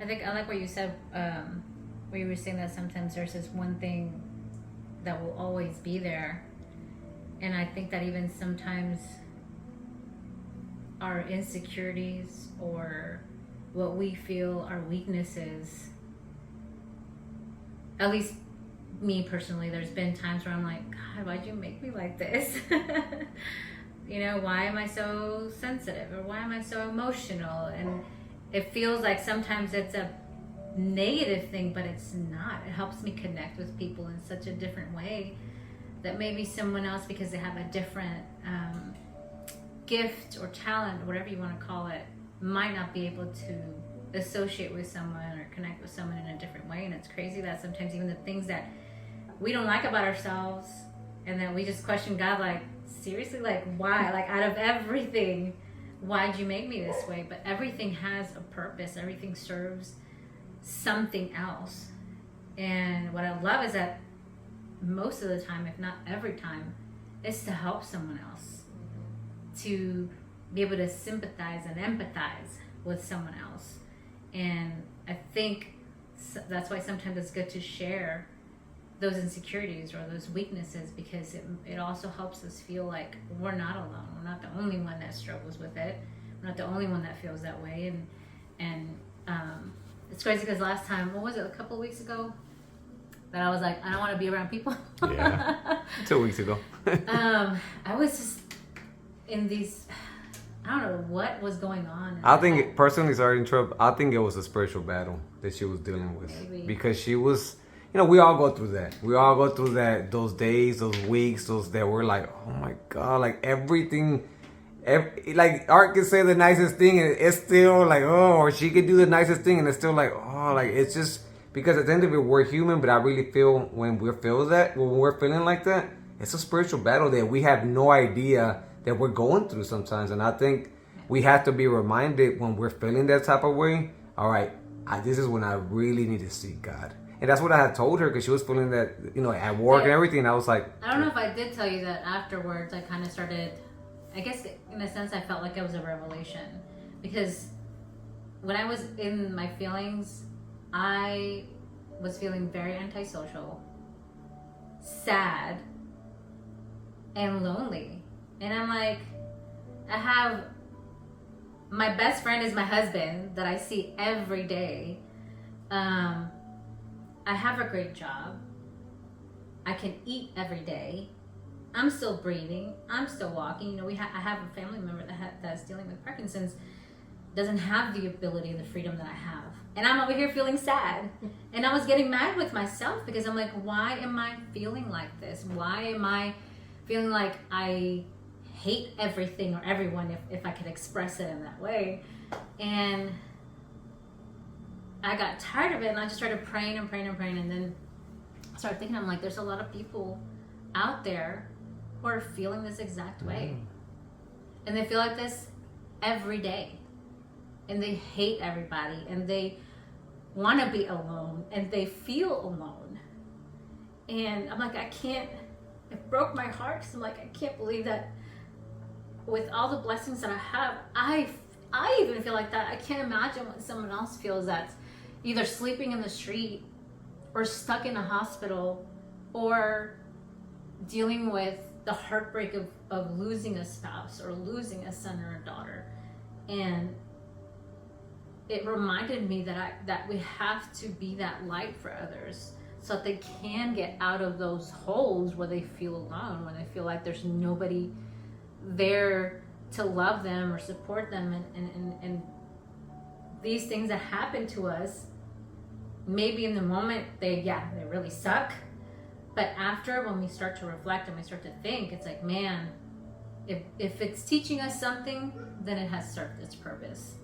I think I like what you said, where you were saying that sometimes there's this one thing that will always be there. And I think that even sometimes our insecurities or what we feel are weaknesses, at least me personally, there's been times where I'm like, God, why'd you make me like this? You know, why am I so sensitive, or why am I so emotional? And it feels like sometimes it's a negative thing, but it's not. It helps me connect with people in such a different way that maybe someone else, because they have a different gift or talent, or whatever you want to call it, might not be able to associate with someone or connect with someone in a different way. And it's crazy that sometimes even the things that we don't like about ourselves, and then we just question God, like, seriously, like, why? Like, out of everything, why'd you make me this way? But everything has a purpose. Everything serves something else. And what I love is that most of the time, if not every time, is to help someone else, to be able to sympathize and empathize with someone else. And I think that's why sometimes it's good to share those insecurities or those weaknesses, because it also helps us feel like we're not alone. We're not the only one that struggles with it. We're not the only one that feels that way. And it's crazy because last time, what was it, a couple of weeks ago, that I was like, I don't want to be around people. Yeah, 2 weeks ago. I was just in these, I don't know what was going on. I think, personally, sorry to interrupt, I think it was a spiritual battle that she was dealing with. Maybe. Because she was, you know, we all go through that. We all go through that, those days, those weeks, those that we're like, oh my God, like everything, like Art can say the nicest thing and it's still like, oh, or she could do the nicest thing and it's still like, oh, like it's just, because at the end of it, we're human, but I really feel when we're feeling like that, it's a spiritual battle that we have no idea that we're going through sometimes. And I think we have to be reminded when we're feeling that type of way, all right, this is when I really need to seek God. And that's what I had told her, because she was feeling that, you know, at work and everything. And I was like, I don't know if I did tell you that afterwards I kind of started, I guess in a sense I felt like it was a revelation. Because when I was in my feelings, I was feeling very antisocial, sad, and lonely. And I'm like, my best friend is my husband that I see every day. I have a great job. I can eat every day. I'm still breathing. I'm still walking. You know, I have a family member that's dealing with Parkinson's, doesn't have the ability and the freedom that I have. And I'm over here feeling sad. And I was getting mad with myself because I'm like, why am I feeling like this? Why am I feeling like I hate everything or everyone, if I could express it in that way? And I got tired of it, and I just started praying and praying and praying, and then I started thinking, I'm like, there's a lot of people out there who are feeling this exact way. And they feel like this every day. And they hate everybody, and they want to be alone, and they feel alone. And I'm like, it broke my heart, because I'm like, I can't believe that with all the blessings that I have, I even feel like that. I can't imagine what someone else feels that's either sleeping in the street or stuck in a hospital or dealing with the heartbreak of losing a spouse or losing a son or a daughter. And it reminded me that we have to be that light for others so that they can get out of those holes where they feel alone, where they feel like there's nobody there to love them or support them. And these things that happen to us, maybe in the moment they really suck, but after, when we start to reflect and we start to think, it's like, man, if it's teaching us something, then it has served its purpose.